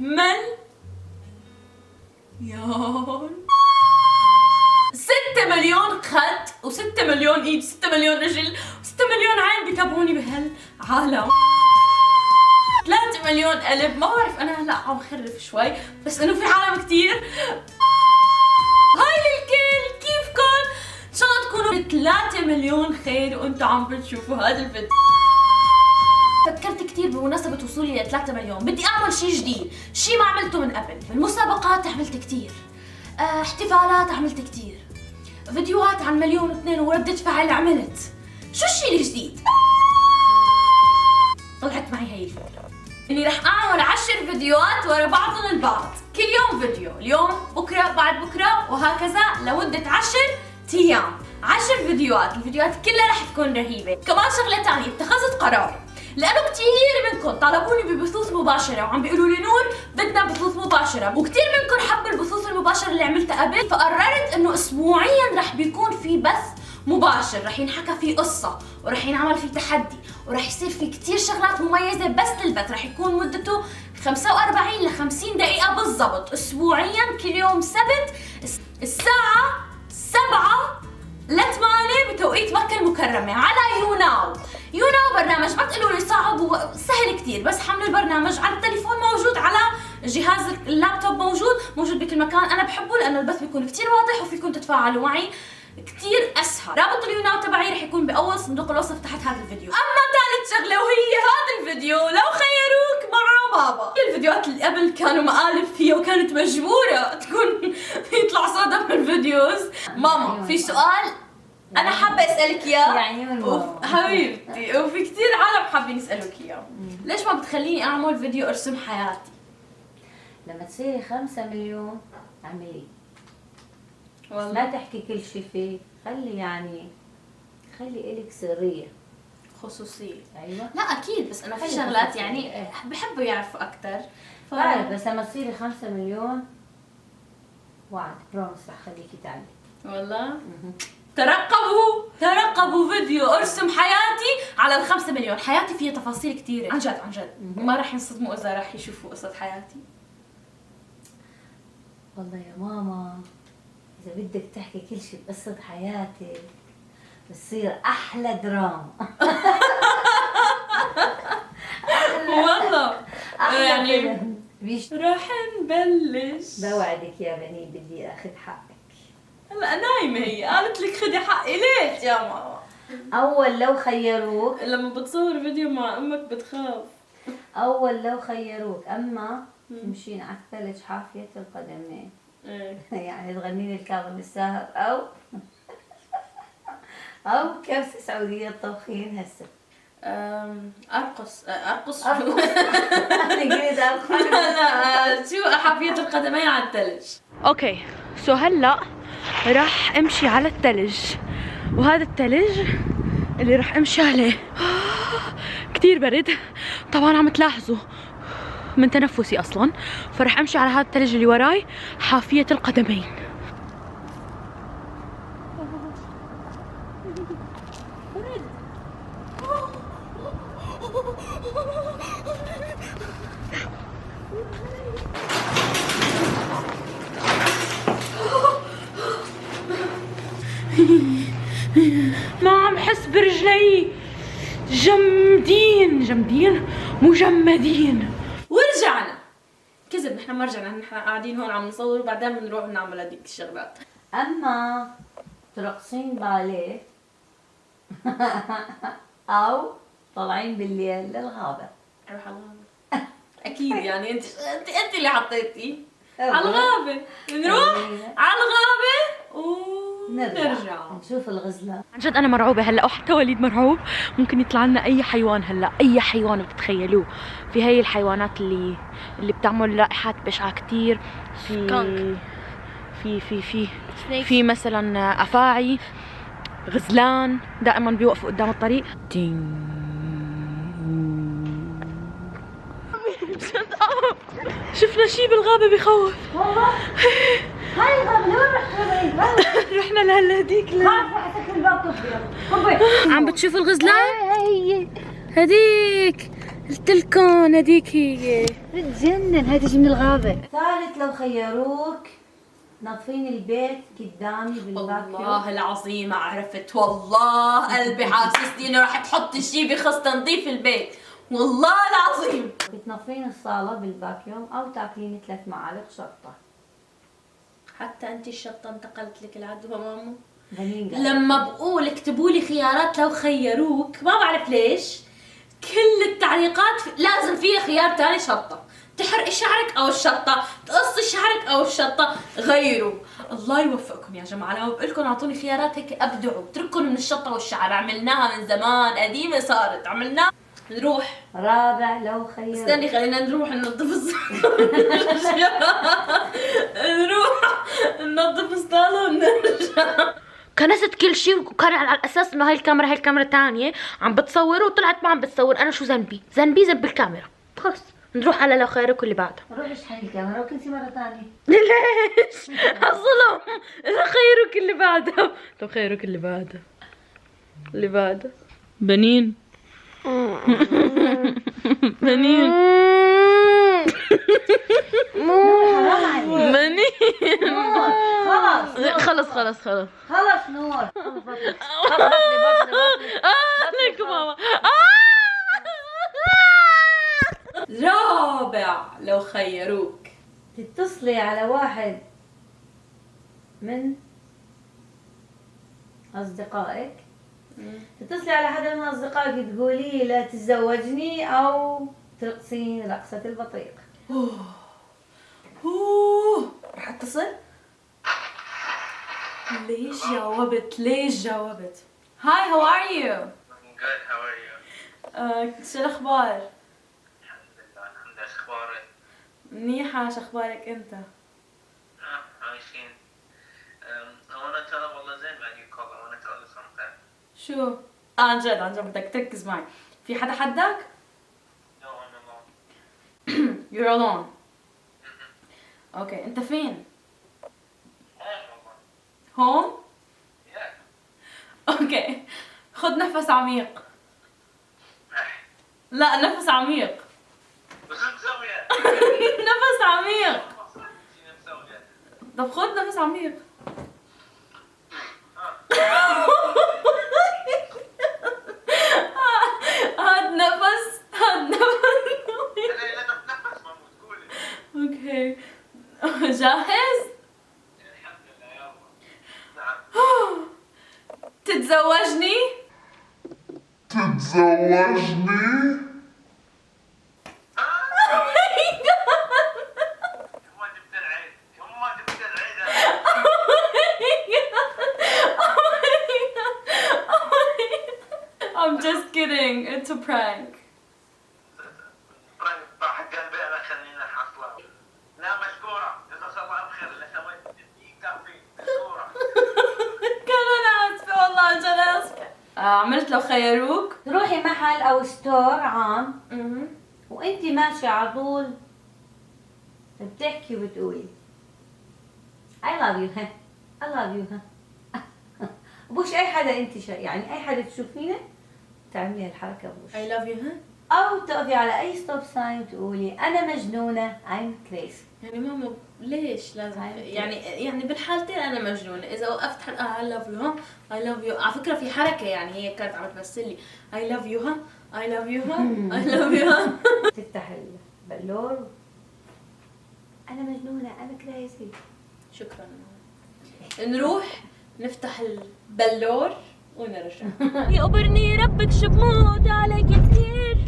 6 مليون خد و6 مليون ايد و6 مليون رجل و6 مليون عين بيتابعوني بهالعالم. 3 مليون قلب. ما بعرف انا هلا عم خرف شوي بس انه في عالم كثير. هاي للكل، كيفكن؟ ان شاء الله تكونوا 3 مليون خير وانتم عم بتشوفوا هذا الفيديو. فكرت كثير بمناسبة وصولي ل 3 مليون، بدي اعمل شيء جديد، شيء ما عملته من قبل. المسابقات عملت كثير، احتفالات عملت كثير، فيديوهات عن 1,000,000 و2 وردة فعل عملت. شو الشيء الجديد؟ طلعت معي هي الفكرة اني رح اعمل 10 فيديوهات ورا بعضهم البعض، كل يوم فيديو، اليوم بكره بعد بكره وهكذا لمدة 10 ايام. 10 فيديوهات، الفيديوهات كلها رح تكون رهيبة. كمان شغلة ثانية، اتخذت قرار لانه كثير منكم طلبوني ببثوث مباشرة وعم بيقولوا لي نور بدنا بثوث مباشرة، وكثير منكم حبوا البثوث المباشرة اللي عملتها قبل، فقررت انه اسبوعيا رح بيكون في بث مباشر، رح ينحكى فيه قصة ورح ينعمل فيه تحدي ورح يصير فيه كثير شغلات مميزة بس للبث. رح يكون مدته 45 ل 50 دقيقة بالضبط، اسبوعيا كل يوم سبت الساعة 7 ل 8 بتوقيت مكة المكرمة على يوناو. يوناو برنامج ما تقولوا لي صعب وسهل كثير، بس حملوا البرنامج على التليفون، موجود على جهاز اللابتوب، موجود بكل مكان. انا بحبه لانه البث بيكون كثير واضح وفيكم تتفاعلوا معي كثير اسهل. رابط اليوناو تبعي رح يكون باول صندوق الوصف تحت هذا الفيديو. اما ثالث شغله وهي هذا الفيديو، لو خيروك مع بابا. الفيديوهات اللي قبل كانوا مقالب فيها وكانت مجبوره تكون يطلع صدى من الفيديوز. ماما في سؤال انا حابه اسالك اياه حبيبتي، وفي كثير عالم حابين يسالوك اياه. ليش ما بتخليني اعمل فيديو ارسم حياتي؟ لما تصيري 5 مليون اعملي، والله لا تحكي كل شيء فيه، خلي إلك سرية خصوصية. ايوه لا اكيد، بس انا في شغلات يعني بحبوا يعرفوا اكثر. بعرف، بس لما تصيري 5 مليون وعد برومس رح خليكي تعملي. والله ترقبوا فيديو ارسم حياتي على 5 مليون. حياتي فيها تفاصيل كثيرة عن جد ما راح ينصدموا اذا راح يشوفوا قصة حياتي. والله يا ماما اذا بدك تحكي كل شيء بقصة حياتك بتصير احلى دراما. والله يعني رح نبلش. بوعدك يا بني بدي اخذ حقك. هلا نايمة هي، قالت لك خدي حقي. ليش يا ماما؟ اول لو خيروك، لما بتصور فيديو مع امك بتخاف. اول لو خيروك اما تمشين على الثلج حافية القدمين يعني تغني لي الكاظم الساهر او كبسة سعودية طبخين هسه. ارقص انا قلت ارقص. لا شو حافية القدمين على الثلج. اوكي سو هلا راح امشي على الثلج، وهذا الثلج اللي راح امشي عليه كثير برد طبعا، عم تلاحظوا من تنفسي اصلا. فراح امشي على هذا الثلج اللي وراي حافية القدمين. ما عم حس برجلي، جمدين مجمدين. ورجعنا. كذب، نحن ما رجعنا، نحن قاعدين هون عم نصور وبعدين بنروح نعمل هذيك الشغلات. اما ترقصين باليه او طالعين بالليل للغابه. اروح على الغابه اكيد يعني انت اللي حطيتي على الغابه. نروح على الغابه ونرجع نشوف الغزلان. عن جد انا مرعوبه هلا، وحتى وليد مرعوب. ممكن يطلع لنا اي حيوان هلا، اي حيوان بتتخيلوه. في هي الحيوانات اللي بتعمل رائحات بشعه كثير. في مثلا افاعي، غزلان دائما بيوقفوا قدام الطريق. شفنا شيء بالغابه بخوف والله. هاي الغابه لوين رحنا؟ رحنا لهديك الباب عم بتشوفوا الغزلان؟ هديك قلت لكم هذيك هي. بتجنن، هاي تجي من الغابة. ثالث لو خيروك نظفين البيت قدامي بالفاكيوم. والله العظيم عرفت، والله قلبي حاسسني انه راح تحط شيء بخص تنظيف البيت، والله العظيم. بتنظفين الصالة بالفاكيوم أو تاكلين 3 معالق شطة. حتى انت الشطة انتقلت لك العدوى مامو. بنين لما بقول اكتبوا لي خيارات لو خيروك، ما بعرف ليش كل التعليقات لازم فيها خيار تاني شطة. تحرقي شعرك او الشطة، تقصي شعرك او الشطة، غيروا. الله يوفقكم يا جماعة، لما بقول لكم اعطوني خيارات هيك ابدعوا، اتركوا من الشطة والشعر، عملناها من زمان، قديمة صارت، عملناها. نروح رابع لو خيروك. استني خلينا نروح ننظف نروح ننظف الصالة ونرجع. كنست كل شيء، وكان على الاساس انه هاي الكاميرا تانية عم بتصور، وطلعت ما عم بتصور. انا شو ذنبي؟ ذنب الكاميرا. خلص نروح على لو خيروك اللي بعده. روح اشحن الكاميرا وكنتي مرة ثانية. ليش؟ الظلم. لو خيروك اللي بعده. لو خيروك اللي بعده. اللي بعده بنين. بنين. حرام عليك. بنين. خلص خلص نور. لك ماما. رابع لو خيروك تتصلي على واحد من أصدقائك، تتصلي على حدا من أصدقائك تقولي لا تتزوجني أو ترقصين رقصة البطيق. راح اتصل. ليش جاوبت؟ هاي هاو ار يو؟ Good, how are you? شو الاخبار؟ الحمد لله، اخبارك؟ منيحة، شو اخبارك انت؟ عايشين. I wanna tell her والله زين بعد you call. I wanna tell you something. شو؟ عن جد بدك تركز معي. في حدا حدك؟ No, I'm alone. You're alone. اوكي، انت فين؟ هون؟ Yeah. اوكي، خد نفس عميق. لا، نفس عميق. وشو مسوية؟ نفس عميق. شو مسوية؟ طب خد نفس عميق. هاد نفس. لا تتنفس مامو تقولي. اوكي، جاهز؟ الحمد لله يابا. نعم. تتزوجني؟ يما جبت العيد. I'm just kidding. It's a prank. طاح قلبي انا خلينا حصله. لا مشكورة، جزاك الله بخير اللي سويت يكفي. مشكورة. انا اسفة والله، عن جد اسفة. عملت لو خيروك. تروحي محل أو ستور عام وانتي ماشية على طول بتحكي وبتقولي I love you ها I love you ها بوش أي حدا انتي يعني أي حدا تشوفينه تعملي هالحركة بوش. I love you ها؟ أو تقفي على أي ستوب ساين وتقولي أنا مجنونة I'm crazy. يعني ماما ليش لازم يعني بالحالتين انا مجنونة. اذا وقفت I love you ها I love you. على فكرة في حركة يعني هي كانت عم تمثل لي I love you ها I love you ها I love you ها. تفتح البلور أنا مجنونة أنا كريزي. شكرا. نروح نفتح البلور ونرجع. يقبرني ربك شو بموت عليك كثير،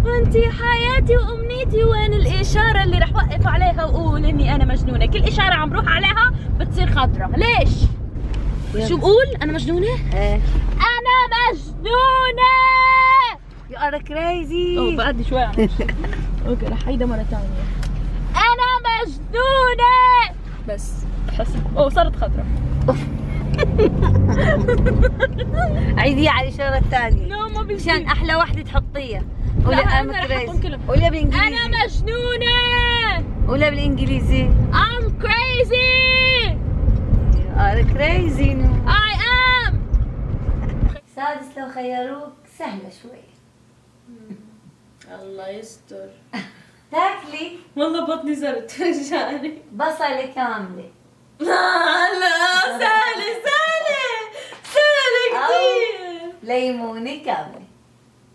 وانتي حياتي وامنيتي، وين الاشاره اللي رح وقف عليها واقول اني انا مجنونه؟ كل اشاره عم بروح عليها بتصير خضرة. ليش؟ شو بقول؟ انا مجنونه؟ انا مجنونه. You are crazy. اوه بعد شوي. اوكي رح عيدها مره ثانيه. انا مجنونه. بس حس صارت خضرة. عيديها على الإشارة الثانية. لا ما بيصير. عشان أحلى وحدة تحطيها. لا أنا كلهم. قوليها بالإنجليزي. أنا مجنونة. قوليها بالإنجليزي. I'm crazy. You are crazy. I am. سادس لو خيروك سهلة شوي. الله يستر. تاكلي والله بطني زرت رجعني. بصلة كاملة. لا سهلة كثير. ليمونة كاملة.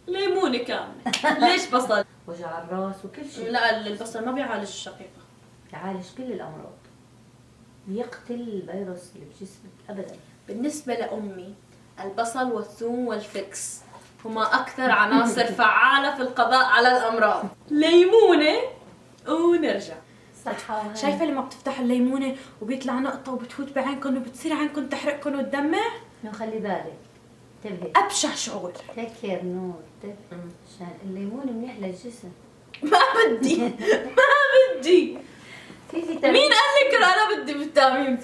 ليمونة كاملة. ليش بصل؟ وجع الراس وكل شيء. لا البصل ما بيعالج الشقيقة. يعالج كل الأمراض. بيقتل الفيروس اللي بجسمك أبدا. بالنسبة لأمي البصل والثوم والفكس هما أكثر عناصر فعالة في القضاء على الأمراض. ليمونة ونرجع. صحة. شايفة لما بتفتحوا الليمونة وبيطلع نقطة وبتفوت بعينكم وبتصير عينكم تحرقكم وتدمع؟ خلي بالك. انتبهي. أبشع شعور. تكر نور. عشان الليمون منيح للجسم. ما بدي. في فيتامين. مين قال لك أنا بدي فيتامين؟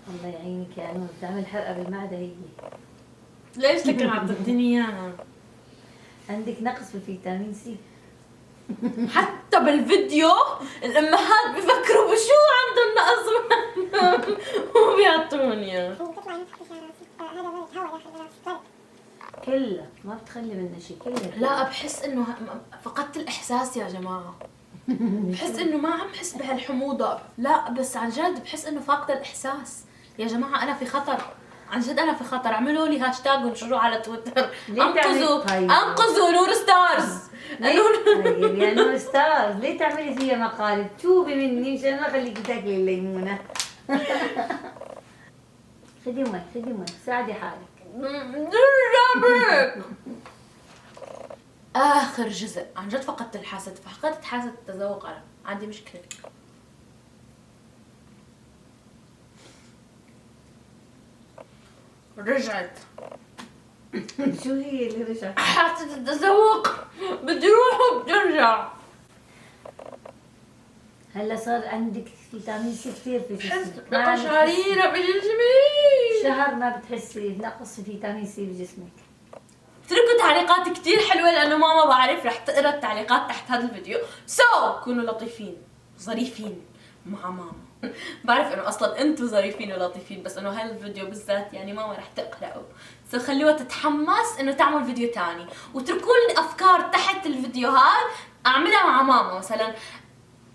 الله يعينك يا نور، بتعمل حرقة بالمعدة هي. ليش لك عم تديني إياها؟ عندك نقص في الفيتامين سي. حتى بالفيديو الأمهات بيفكروا بشو عندهم نقص وبيعطوني إياه. كلها ما بتخلي منها شيء، كلها. لا بحس انه فقدت الاحساس يا جماعه. بحس انه ما عم بحس بهالحموضه. لا بس عن جد بحس انه فاقده الاحساس يا جماعه. انا في خطر عن جد، انا في خطر. اعملوا لي هاشتاج ونشروه على تويتر. انقذوا نور ستارز. طيب يا نور ستارز، ليه تعملي فيها مقالب؟ توبي مني مشان ما اخليكي تاكلي الليمونه. خدي مي ساعدي حالك. اخر جزء عن جد فقدت الحاسه، فقدت حاسه التذوق. انا عندي مشكله. رجعت. شو هي اللي رجعت؟ حاسه التذوق بدي روح وبترجع. هلا صار عندك فيتامين سي كثير في جسمك. قشعريرة بجسمي. شهر ما بتحسي بنقص في فيتامين سي بجسمك. اتركوا تعليقات كتير حلوة لأنه ماما بعرف رح تقرا التعليقات تحت هذا الفيديو. كونوا لطيفين ظريفين مع ماما. بعرف انه اصلا انتوا ظريفين ولطيفين، بس انه هالفيديو بالذات يعني ماما رح تقرأه. خلوها تتحمس انه تعمل فيديو تاني، وتركوا لي افكار تحت الفيديوهات اعملها مع ماما.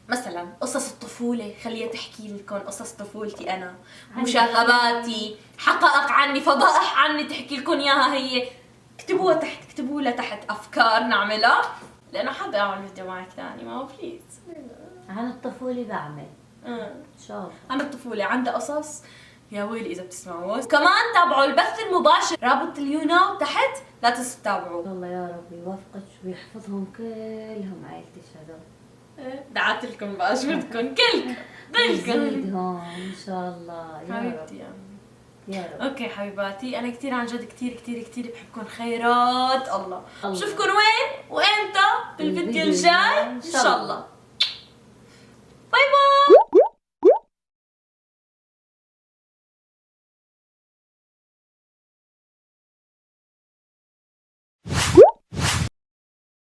مثلا قصص الطفولة، خليها تحكي لكم قصص طفولتي أنا، مشاغباتي، حقائق عني، فضائح عني تحكي لكم إياها هي. اكتبوا لها تحت أفكار نعملها، لأنه حابة أعمل فيديو معك ثاني ماما بليز. عن الطفولة بعمل إن شاء الله. عن الطفولة عندها قصص يا ويلي إذا بتسمعوه. كمان تابعوا البث المباشر، رابط اليوناو تحت، لا تنسوا تتابعوا. الله يا رب يوفقك ويحفظهم كلهم عائلتك هذول. دعت لكم بقى شو بدكم كلكم. يزيدهم ان شاء الله يا حبيبتي رب. يا رب. اوكي حبيباتي، انا كثير عن جد كثير بحبكم. خيرات الله. بشوفكم وين وامتى بالفيديو الجاي ان شاء الله.